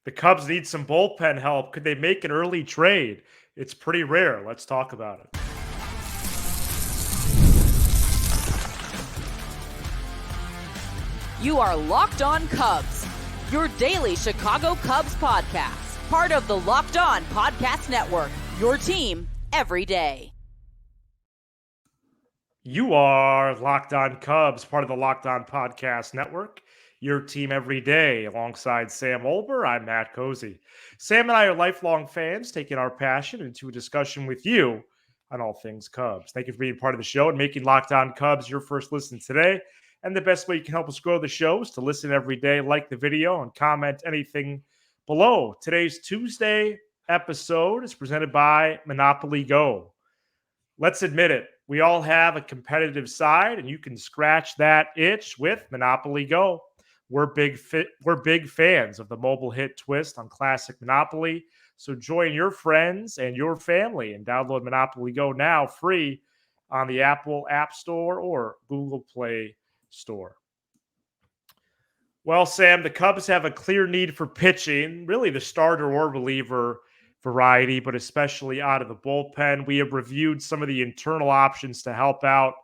The Cubs need some bullpen help. Could they make an early trade? It's pretty rare. Let's talk about it. You are Locked On Cubs, your daily Chicago Cubs podcast, part of the Locked On Podcast Network, your team every day. You are Locked On Cubs, part of the Locked On Podcast Network, your team every day. Alongside Sam Olber, I'm Matt Cozy. Sam and I are lifelong fans, taking our passion into a discussion with you on all things Cubs. Thank you for being part of the show and making Locked On Cubs your first listen today. And the best way you can help us grow the show is to listen every day, like the video, and comment anything below. Today's Tuesday episode is presented by Monopoly Go. Let's admit it. We all have a competitive side, and you can scratch that itch with Monopoly Go. We're big fans of the mobile hit twist on classic Monopoly. So join your friends and your family and download Monopoly Go now free on the Apple App Store or Google Play Store. Well, Sam, the Cubs have a clear need for pitching, really the starter or reliever variety, but especially out of the bullpen. We have reviewed some of the internal options to help out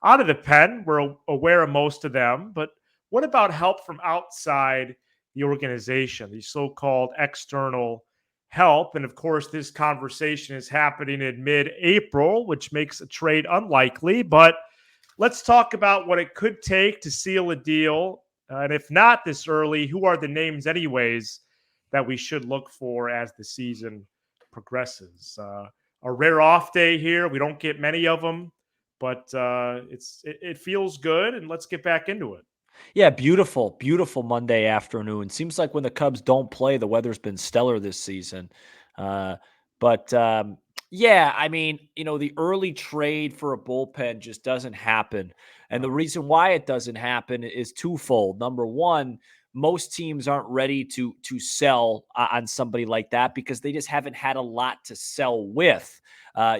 of the pen. We're aware of most of them, but what about help from outside the organization, the so-called external help? And of course, this conversation is happening in mid-April, which makes a trade unlikely, but let's talk about what it could take to seal a deal. And if not this early, who are the names anyways that we should look for as the season progresses? A rare off day here. We don't get many of them, but it feels good, and let's get back into it. Yeah, beautiful Monday afternoon. Seems like when the Cubs don't play, the weather's been stellar this season. Yeah, I mean, the early trade for a bullpen just doesn't happen. And the reason why it doesn't happen is twofold. Number one, most teams aren't ready to sell on somebody like that because they just haven't had a lot to sell with.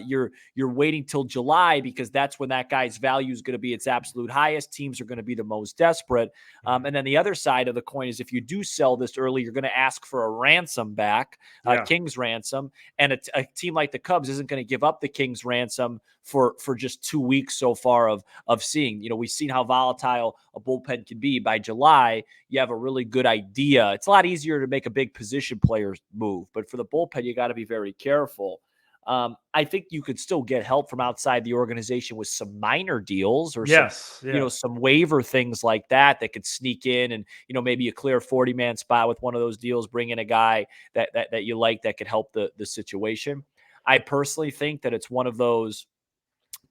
You're waiting till July because that's when that guy's value is going to be its absolute highest. Teams are going to be the most desperate. And then the other side of the coin is if you do sell this early, you're going to ask for a ransom back, King's ransom. And a team like the Cubs isn't going to give up the King's ransom for just 2 weeks so far of seeing. We've seen how volatile a bullpen can be. By July, you have a really good idea. It's a lot easier to make a big position player move, but for the bullpen, you got to be very careful. I think you could still get help from outside the organization with some minor deals or some waiver things like that could sneak in and, maybe a clear 40-man spot with one of those deals, bring in a guy that you like that could help the situation. I personally think that it's one of those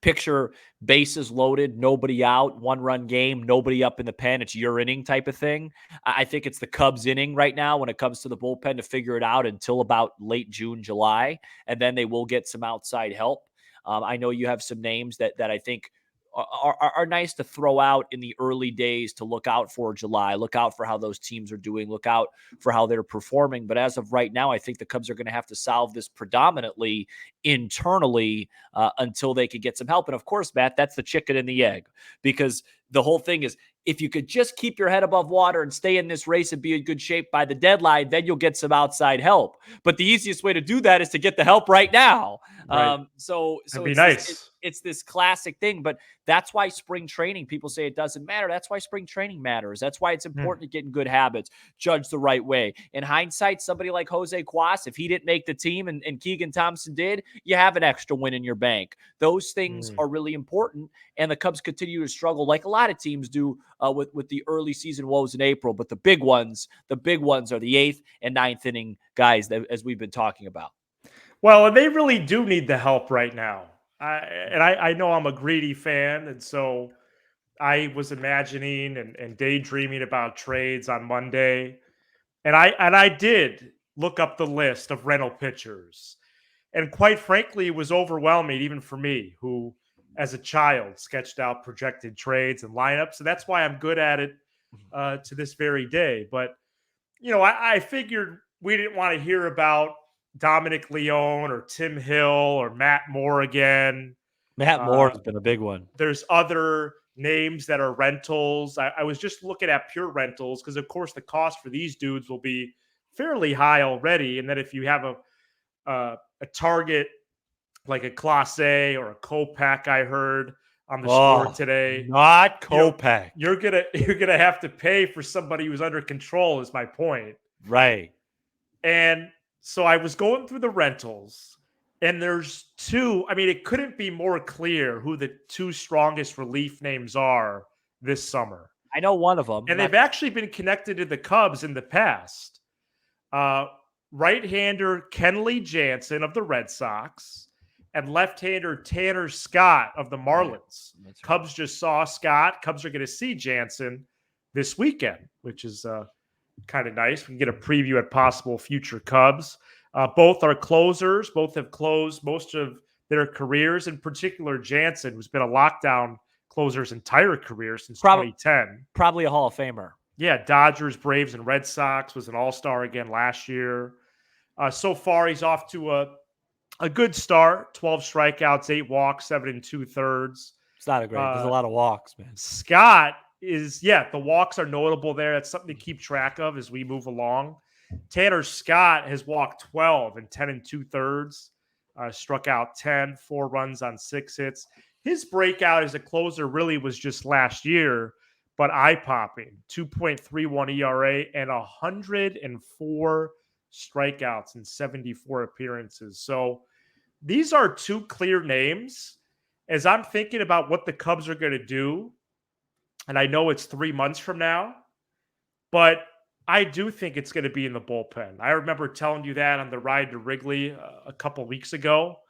picture bases loaded, nobody out, 1-run game, nobody up in the pen. It's your inning type of thing. I think it's the Cubs inning right now when it comes to the bullpen to figure it out until about late June, July, and then they will get some outside help. I know you have some names that I think are nice to throw out in the early days to look out for July, look out for how those teams are doing, look out for how they're performing. But as of right now, I think the Cubs are going to have to solve this predominantly internally until they could get some help. And of course, Matt, that's the chicken and the egg, because the whole thing is if you could just keep your head above water and stay in this race and be in good shape by the deadline, then you'll get some outside help. But the easiest way to do that is to get the help right now. Right. So it'd be nice. It's this classic thing, but that's why spring training, people say it doesn't matter. That's why spring training matters. That's why it's important to get in good habits, judge the right way. In hindsight, somebody like Jose Cuas, if he didn't make the team and Keegan Thompson did, you have an extra win in your bank. Those things are really important, and the Cubs continue to struggle like a lot of teams do with the early season woes in April. But the big ones are the 8th and 9th inning guys as we've been talking about. Well, and they really do need the help right now. I know I'm a greedy fan, and so I was imagining and daydreaming about trades on Monday. And I did look up the list of rental pitchers. And quite frankly, it was overwhelming, even for me, who as a child sketched out projected trades and lineups. And that's why I'm good at it to this very day. But, I figured we didn't want to hear about Dominic Leone or Tim Hill or Matt Moore again. Matt Moore has been a big one. There's other names that are rentals. I was just looking at pure rentals because, of course, the cost for these dudes will be fairly high already. And then if you have a target like a Class A or a Kopak, I heard on the score Oh, today, not you know, Kopak. you're gonna have to pay for somebody who's under control. Is my point. Right. And so I was going through the rentals, and there's two. I mean, it couldn't be more clear who the two strongest relief names are this summer. I know one of them. And they've actually been connected to the Cubs in the past. Uh, right-hander Kenley Jansen of the Red Sox and left-hander Tanner Scott of the Marlins. That's right. Cubs just saw Scott. Cubs are going to see Jansen this weekend, which is kind of nice. We can get a preview at possible future Cubs. Both are closers. Both have closed most of their careers. In particular, Jansen, who's been a lockdown closer's entire career since 2010. Probably a Hall of Famer. Yeah, Dodgers, Braves, and Red Sox. Was an all-star again last year. So far, he's off to a good start. 12 strikeouts, 8 walks, 7 2/3. It's not a great. There's a lot of walks, man. Scott is, the walks are notable there. That's something to keep track of as we move along. Tanner Scott has walked 12 and 10 2/3. Struck out 10, 4 runs on 6 hits. His breakout as a closer really was just last year, but eye-popping. 2.31 ERA and 104 strikeouts in 74 appearances. So these are two clear names. As I'm thinking about what the Cubs are going to do, and I know it's 3 months from now, but I do think it's going to be in the bullpen. I remember telling you that on the ride to Wrigley a couple weeks ago.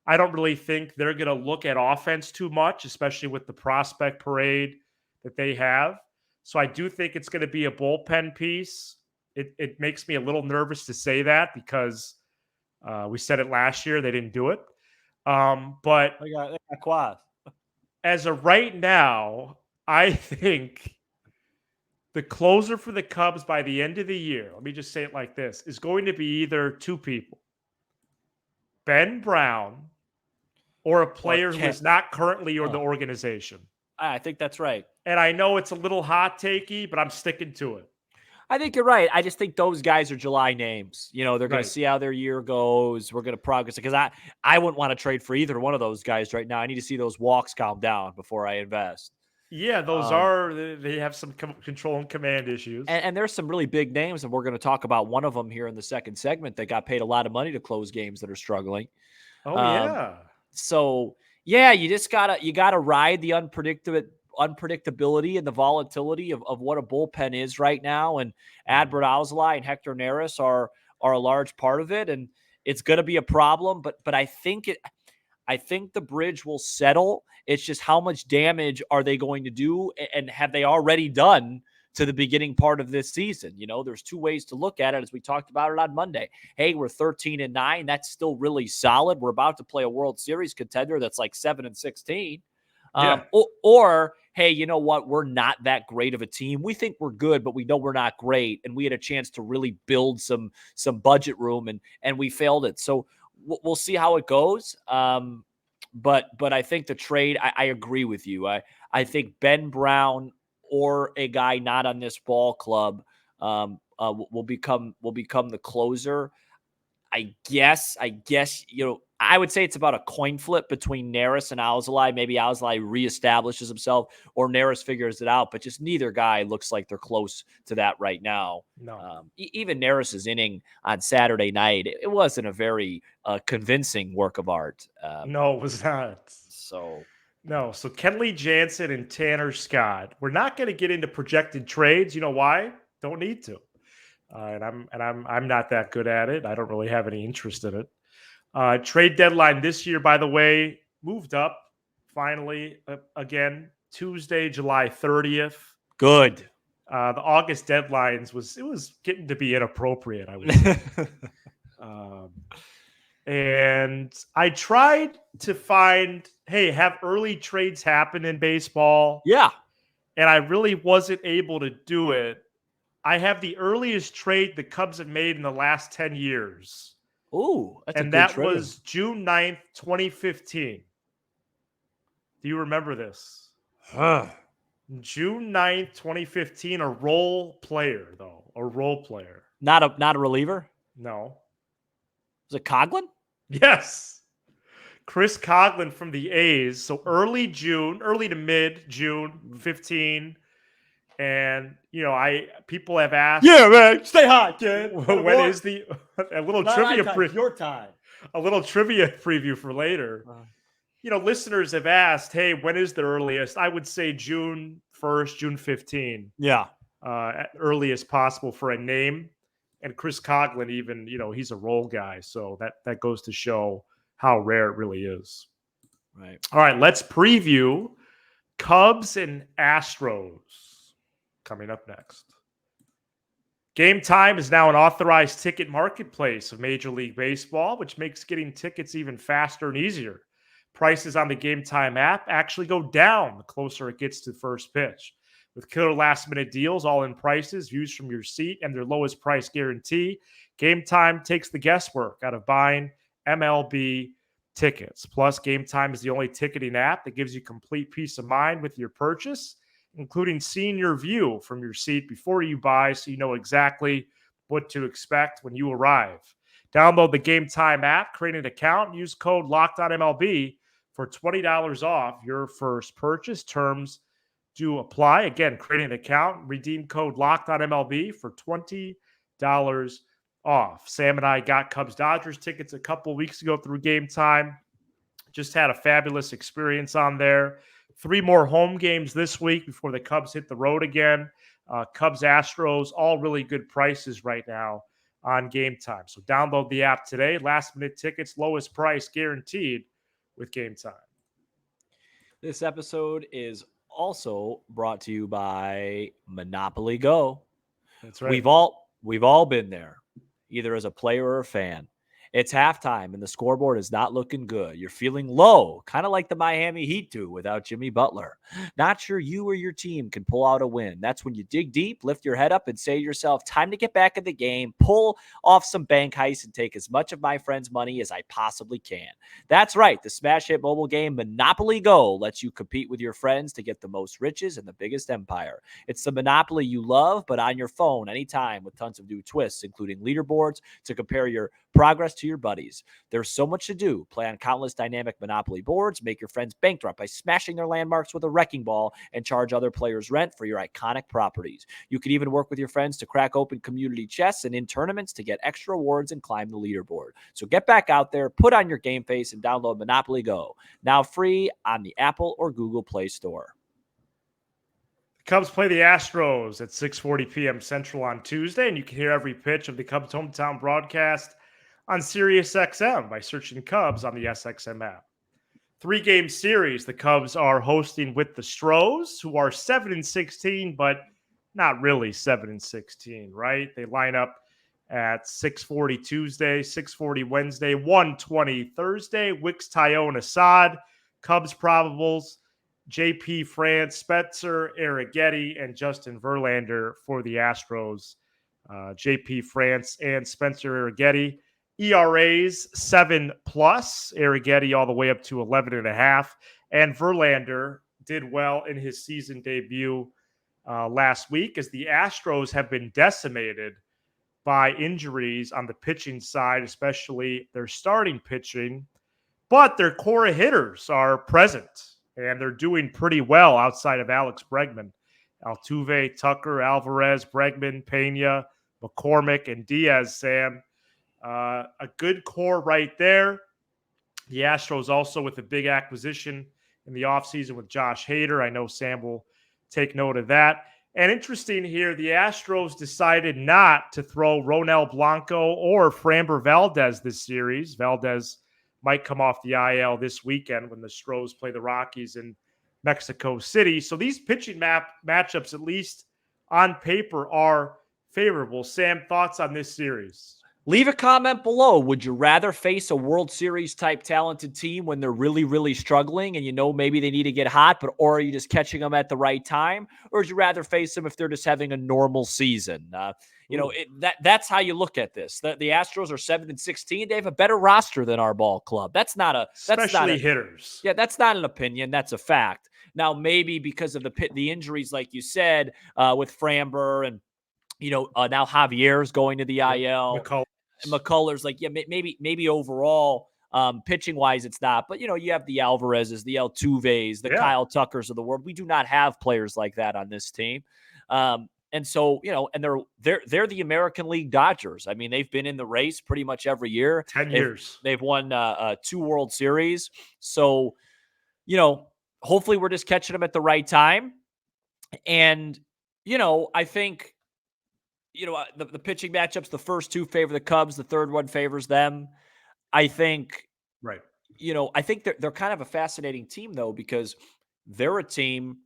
I don't really think they're going to look at offense too much, especially with the prospect parade that they have. So I do think it's going to be a bullpen piece. It makes me a little nervous to say that because we said it last year. They didn't do it. But They got Quaz. as of right now, I think the closer for the Cubs by the end of the year, let me just say it like this, is going to be either two people. Ben Brown or a player who is not currently in the organization. I think that's right. And I know it's a little hot takey, but I'm sticking to it. I think you're right. I just think those guys are July names. You know, they're going to see how their year goes. We're going to progress because I wouldn't want to trade for either one of those guys right now. I need to see those walks calm down before I invest. Yeah, those they have some control and command issues. And there's some really big names, and we're going to talk about one of them here in the second segment that got paid a lot of money to close games that are struggling. Oh, yeah. So, yeah, you gotta ride the unpredictability and the volatility of what a bullpen is right now. And Adbert Alzolay and Hector Neris are a large part of it. And it's going to be a problem, but I think the bridge will settle. It's just how much damage are they going to do, and have they already done to the beginning part of this season? You know, there's two ways to look at it, as we talked about it on Monday. Hey, we're 13-9. That's still really solid. We're about to play a World Series contender that's like 7-16. Or, hey, you know what? We're not that great of a team. We think we're good, but we know we're not great. And we had a chance to really build some budget room, and we failed it. So we'll see how it goes. But I think the trade, I agree with you. I think Ben Brown or a guy not on this ball club will become the closer. I guess, you know, I would say it's about a coin flip between Neris and Alzolay. Maybe Alzolay reestablishes himself or Neris figures it out, but just neither guy looks like they're close to that right now. No. Even Neris's inning on Saturday night, it wasn't a very convincing work of art. No, it was not. So Kenley Jansen and Tanner Scott. We're not going to get into projected trades. You know why? Don't need to. And I'm not that good at it. I don't really have any interest in it. Trade deadline this year, by the way, moved up finally again, Tuesday, July 30th. Good. The August deadlines was getting to be inappropriate, I would say. And I tried to find, hey, have early trades happen in baseball? Yeah. And I really wasn't able to do it. I have the earliest trade the Cubs have made in the last 10 years. Ooh, that's and that was June 9th, 2015. Do you remember this? June 9th, 2015, a role player, though. A role player. Not a reliever. No. Was it Coughlin? Yes. Chris Coughlin from the A's. So early to mid June 15. And people have asked, Yeah, man. Stay hot, kid. when is the a little trivia your time. a little trivia preview for later. Listeners have asked, hey, when is the earliest? I would say June 1st, June 15, Yeah. at earliest possible for a name. And Chris Coughlin, even, he's a role guy. So that goes to show how rare it really is. Right. All right, let's preview Cubs and Astros coming up next. Game Time is now an authorized ticket marketplace of Major League Baseball, which makes getting tickets even faster and easier. Prices on the Game Time app actually go down the closer it gets to first pitch. With killer last-minute deals, all-in prices, views from your seat, and their lowest price guarantee, Game Time takes the guesswork out of buying MLB tickets. Plus, Game Time is the only ticketing app that gives you complete peace of mind with your purchase, including seeing your view from your seat before you buy, so you know exactly what to expect when you arrive. Download the Game Time app, create an account, and use code LOCKEDONMLB for $20 off your first purchase. Terms do apply. Again, create an account, redeem code LOCKEDONMLB for $20 off. Sam and I got Cubs-Dodgers tickets a couple weeks ago through Game Time. Just had a fabulous experience on there. 3 more home games this week before the Cubs hit the road again. Cubs-Astros, all really good prices right now on Game Time. So download the app today. Last-minute tickets, lowest price guaranteed with Game Time. This episode is also brought to you by Monopoly Go. That's right. We've all been there, either as a player or a fan. It's halftime and the scoreboard is not looking good. You're feeling low, kind of like the Miami Heat do without Jimmy Butler. Not sure you or your team can pull out a win. That's when you dig deep, lift your head up, and say to yourself, time to get back in the game, pull off some bank heists, and take as much of my friend's money as I possibly can. That's right. The smash hit mobile game Monopoly Go lets you compete with your friends to get the most riches and the biggest empire. It's the Monopoly you love, but on your phone anytime, with tons of new twists, including leaderboards to compare your progress to your buddies. There's so much to do. Play on countless dynamic Monopoly boards, make your friends bankrupt by smashing their landmarks with a wrecking ball, and charge other players rent for your iconic properties. You can even work with your friends to crack open community chests and in tournaments to get extra awards and climb the leaderboard. So get back out there, put on your game face, and download Monopoly Go. Now free on the Apple or Google Play Store. Cubs play the Astros at 6:40 p.m. Central on Tuesday, and you can hear every pitch of the Cubs hometown broadcast on SiriusXM by searching Cubs on the SXM app. 3-game series. The Cubs are hosting with the Astros, who are 7-16, but not really 7-16, right? They line up at 6:40 Tuesday, 6:40 Wednesday, 1:20 Thursday. Wicks, Tyone, Assad. Cubs probables: JP France, Spencer Arrighetti, and Justin Verlander for the Astros. JP France and Spencer Arrighetti. ERAs 7+, Arrighetti all the way up to 11.5, and Verlander did well in his season debut last week, as the Astros have been decimated by injuries on the pitching side, especially their starting pitching, but their core hitters are present, and they're doing pretty well outside of Alex Bregman. Altuve, Tucker, Alvarez, Bregman, Pena, McCormick, and Diaz, Sam. A good core right there. The Astros also with a big acquisition in the offseason with Josh Hader. I know Sam will take note of that. And interesting here, the Astros decided not to throw Ronel Blanco or Framber Valdez this series. Valdez might come off the IL this weekend when the Astros play the Rockies in Mexico City. So these pitching matchups, at least on paper, are favorable. Sam, thoughts on this series? Leave a comment below. Would you rather face a World Series type talented team when they're really, really struggling and maybe they need to get hot, or are you just catching them at the right time? Or would you rather face them if they're just having a normal season? That's how you look at this. The Astros are 7-16. They have a better roster than our ball club. Especially hitters. Yeah, that's not an opinion. That's a fact. Now, maybe because of the injuries, like you said, with Framber and Now Javier's going to the Yep. IL. McCullough. McCullers, like, yeah, maybe overall, pitching wise, it's not. But you have the Alvarezes, the Altuves, the Yeah. Kyle Tuckers of the world. We do not have players like that on this team. And so, and they're the American League Dodgers. I mean, they've been in the race pretty much every year. 10 years. They've won 2 World Series. So, hopefully we're just catching them at the right time. And, I think, the pitching matchups, the first 2 favor the Cubs, the third one favors them. I think, Right. I think they're kind of a fascinating team, though, because they're a team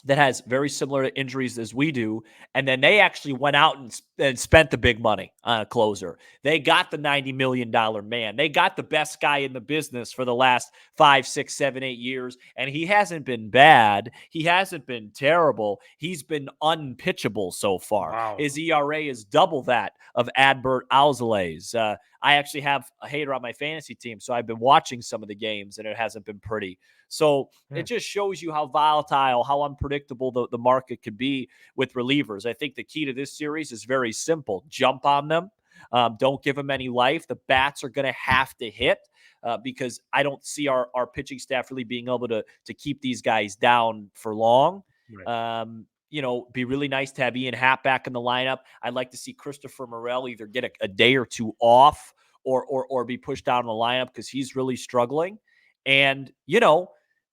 that has very similar injuries as we do. And then they actually went out and spent the big money on a closer. They got the $90 million man. They got the best guy in the business for the last 5, 6, 7, 8 years. And he hasn't been bad. He hasn't been terrible. He's been unpitchable so far. Wow. His ERA is double that of Adbert Alzolay's. I actually have a hater on my fantasy team, so I've been watching some of the games, and it hasn't been pretty. So it just shows you how volatile, how unpredictable the market could be with relievers. I think the key to this series is very simple. Jump on them. Don't give them any life. The bats are going to have to hit because I don't see our pitching staff really being able to keep these guys down for long. Right. Be really nice to have Ian Happ back in the lineup. I'd like to see Christopher Morel either get a day or 2 off or be pushed down in the lineup because he's really struggling. And,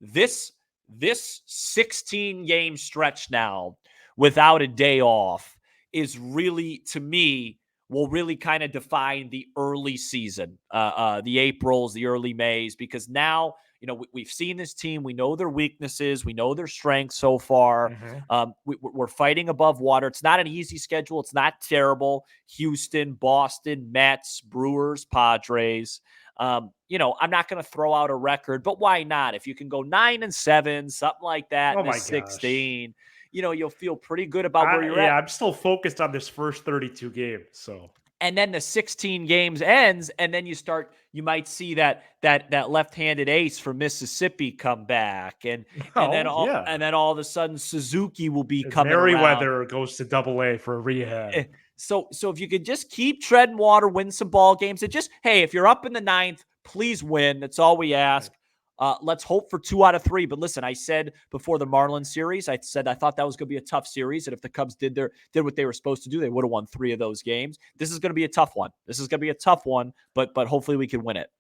this 16-game stretch now without a day off is really, to me, will really kind of define the early season, the Aprils, the early Mays, because now, we've seen this team. We know their weaknesses. We know their strengths so far. Mm-hmm. We're fighting above water. It's not an easy schedule. It's not terrible. Houston, Boston, Mets, Brewers, Padres. I'm not going to throw out a record, but why not? If you can go 9-7, something like that, in 16, you'll feel pretty good about where you're at. Yeah, I'm still focused on this first 32 games. So, and then the 16 games ends, and then you might see that left-handed ace from Mississippi come back, and then all of a sudden Suzuki will be coming around. Merriweather goes to Double-A for a rehab. So if you could just keep treading water, win some ball games, and just, hey, if you're up in the 9th, please win. That's all we ask. Let's hope for 2 out of 3. But listen, I said before the Marlins series, I said I thought that was going to be a tough series, and if the Cubs did what they were supposed to do, they would have won 3 of those games. This is going to be a tough one. But hopefully we can win it.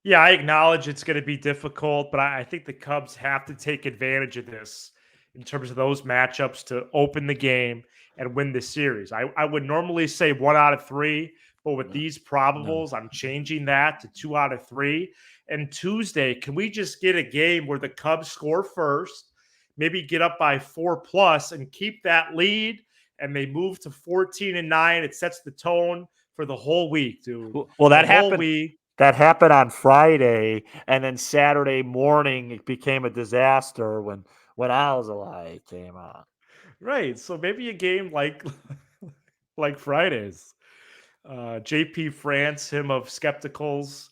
Yeah, I acknowledge it's going to be difficult, but I think the Cubs have to take advantage of this in terms of those matchups to open the game and win the series. I would normally say 1 out of 3, but with these probables, I'm changing that to 2 out of 3. And Tuesday, can we just get a game where the Cubs score first, maybe get up by 4+ and keep that lead, and they move to 14-9? It sets the tone for the whole week, dude. Well, that happened. That happened on Friday, and then Saturday morning it became a disaster when Alzolay came on. Right. So maybe a game like Fridays. JP France, him of skepticals.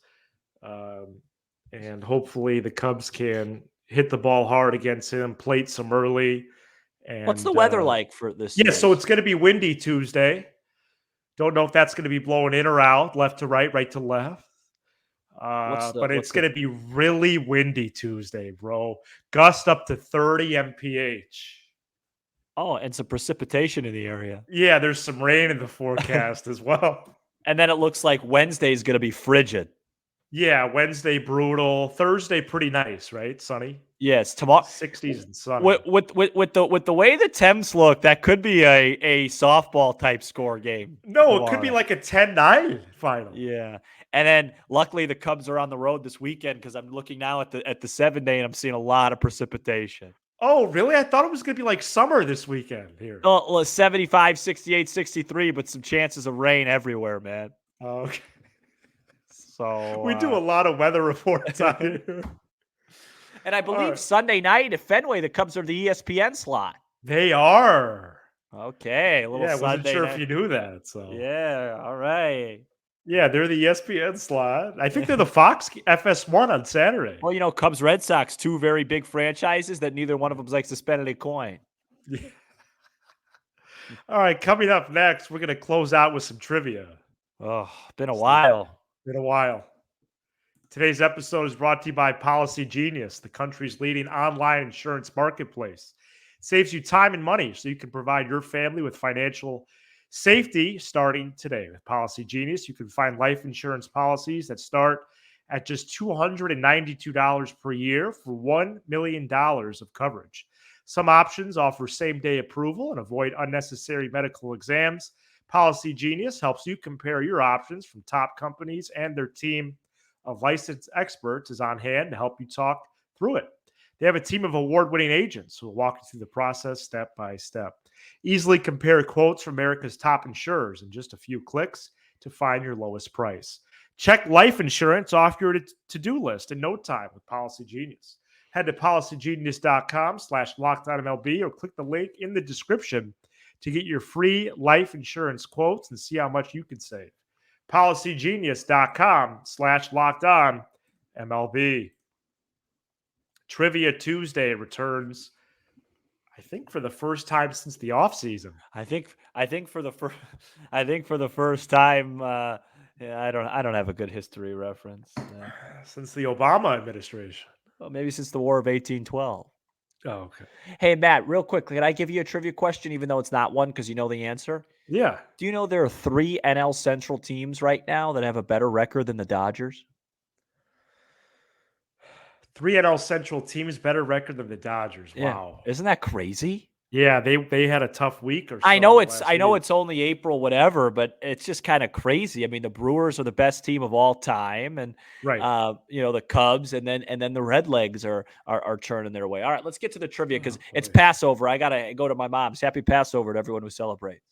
And hopefully the Cubs can hit the ball hard against him, plate some early. And what's the weather like for this? Yeah, so it's going to be windy Tuesday. Don't know if that's going to be blowing in or out, left to right, right to left. But it's going to be really windy Tuesday, bro. Gust up to 30 mph. Oh, and some precipitation in the area. Yeah, there's some rain in the forecast as well. And then it looks like Wednesday is going to be frigid. Yeah, Wednesday brutal. Thursday pretty nice, right? Sunny. Yes, tomorrow 60s and sunny. With the way the temps look, that could be a softball type score game. No, tomorrow. It could be like a 10-9 final. Yeah. And then luckily the Cubs are on the road this weekend because I'm looking now at the 7-day and I'm seeing a lot of precipitation. Oh, really? I thought it was going to be like summer this weekend here. Oh, 75, 68, 63, but some chances of rain everywhere, man. Okay. So we do a lot of weather reports out here. And I believe Sunday night at Fenway, the Cubs are the ESPN slot. They are. Okay. I wasn't sure if you knew that. So yeah, all right. Yeah, they're the ESPN slot. I think they're the Fox FS1 on Saturday. Well, Cubs, Red Sox, 2 very big franchises that neither one of them likes to spend any coin. Yeah. All right, coming up next, we're going to close out with some trivia. Oh, been a while. Been a while. Today's episode is brought to you by Policy Genius, the country's leading online insurance marketplace. It saves you time and money so you can provide your family with financial safety starting today. With Policy Genius, you can find life insurance policies that start at just $292 per year for $1 million of coverage. Some options offer same-day approval and avoid unnecessary medical exams. Policy Genius helps you compare your options from top companies, and their team of licensed experts is on hand to help you talk through it. They have a team of award-winning agents who will walk you through the process step by step. Easily compare quotes from America's top insurers in just a few clicks to find your lowest price. Check life insurance off your to-do list in no time with Policy Genius. Head to policygenius.com/LockedOnMLB or click the link in the description to get your free life insurance quotes and see how much you can save. PolicyGenius.com/LockedOnMLB. Trivia Tuesday returns, I think, for the first time since the offseason. I think for the first time. I don't have a good history reference. Since the Obama administration. Well, maybe since the War of 1812. Oh, okay. Hey, Matt, real quick, can I give you a trivia question, even though it's not one because you know the answer? Yeah. Do you know there are 3 NL Central teams right now that have a better record than the Dodgers? 3 NL Central teams better record than the Dodgers. Wow. Isn't that crazy? Yeah, they had a tough week or so. I know it's only April, whatever, but it's just kind of crazy. I mean, the Brewers are the best team of all time, and right. the Cubs, and then the Redlegs are churning their way. All right, let's get to the trivia because it's Passover. I gotta go to my mom's. Happy Passover to everyone who celebrates.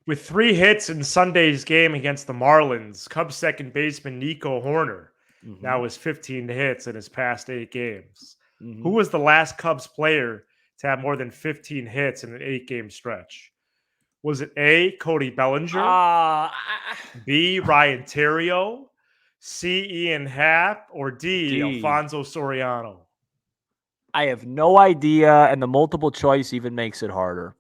With 3 hits in Sunday's game against the Marlins, Cubs second baseman Nico Horner now has 15 hits in his past 8 games. Who was the last Cubs player to have more than 15 hits in an 8-game stretch? Was it A, Cody Bellinger, B, Ryan Theriot, C, Ian Happ, or D, Alfonso Soriano? I have no idea, and the multiple choice even makes it harder.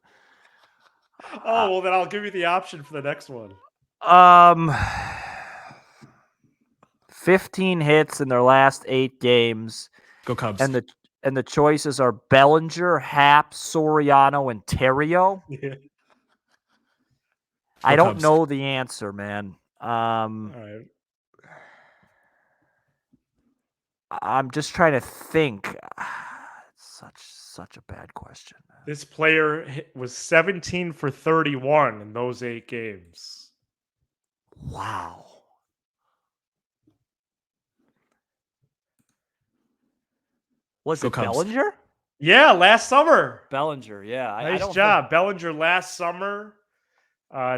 Oh, well, then I'll give you the option for the next one. 15 hits in their last 8 games. Go Cubs. And the choices are Bellinger, Happ, Soriano, and Theriot. Yeah. I don't know the answer, man. All right. I'm just trying to think. Such a bad question. This player was 17 for 31 in those 8 games. Wow. Was it Bellinger? Yeah, last summer. Bellinger, yeah. Nice job. Bellinger last summer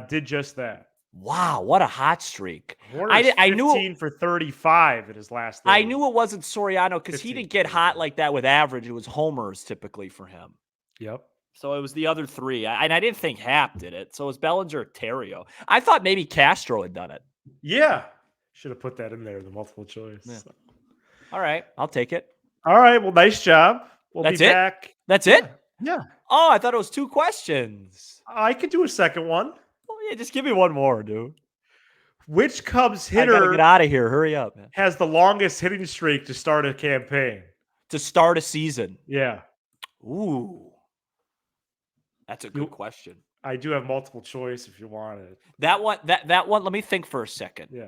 did just that. Wow, what a hot streak. I knew 15 for 35 in his last 30. I knew it wasn't Soriano because he didn't get hot like that with average. It was homers typically for him. Yep. So it was the other 3. And I didn't think Happ did it. So it was Bellinger or Theriot. I thought maybe Castro had done it. Yeah. Should have put that in there, the multiple choice. Yeah. All right, I'll take it. All right, well, nice job. We'll be back. That's it? Yeah. Oh, I thought it was 2 questions. I could do a second one. Oh, yeah, just give me one more, dude. Which Cubs hitter I gotta get out of here. Hurry up, man. Has the longest hitting streak to start a campaign? To start a season? Yeah. Ooh. That's a good question. I do have multiple choice if you want it. That one, let me think for a second. Yeah.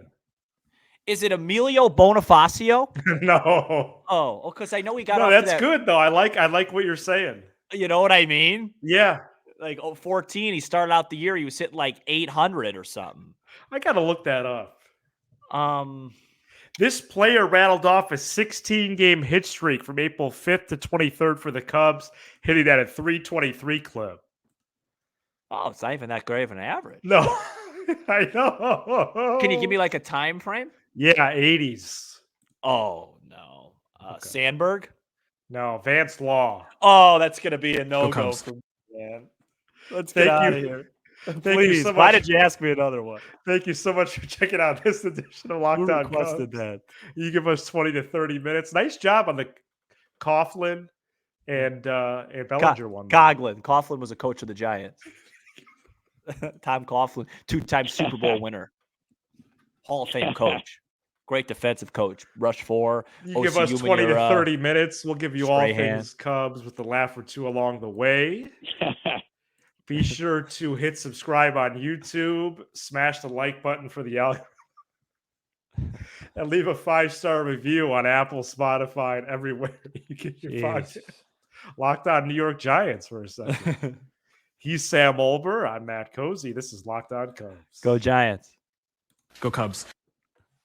Is it Emilio Bonifacio? No. Oh, because I know he got. No, that's good though. I like what you're saying. You know what I mean? Yeah. Like 14, he started out the year. He was hitting like 800 or something. I gotta look that up. This player rattled off a 16-game hit streak from April 5th to 23rd for the Cubs, hitting that at 323 clip. Oh, it's not even that great of an average. No, I know. Can you give me like a time frame? Yeah, 80s. Oh, no. Sandberg? No, Vance Law. Oh, that's going to be a no-go for me, man. Let's get out of here. Please. So why did you ask me another one? Thank you so much for checking out this edition of Lockdown Cubs. That? You give us 20 to 30 minutes. Nice job on the Coughlin and Bellinger one. Coughlin. Coughlin was a coach of the Giants. Tom Coughlin, 2-time Super Bowl winner, Hall of Fame coach, great defensive coach, rush 4. You give us 20 to 30 minutes. We'll give you all Strahan. things Cubs with a laugh or two along the way. Be sure to hit subscribe on YouTube, smash the like button for the algorithm, and leave a 5-star review on Apple, Spotify, and everywhere you get your podcast. Locked On New York Giants for a second. He's Sam Olber. I'm Matt Cozy. This is Locked On Cubs. Go Giants. Go Cubs.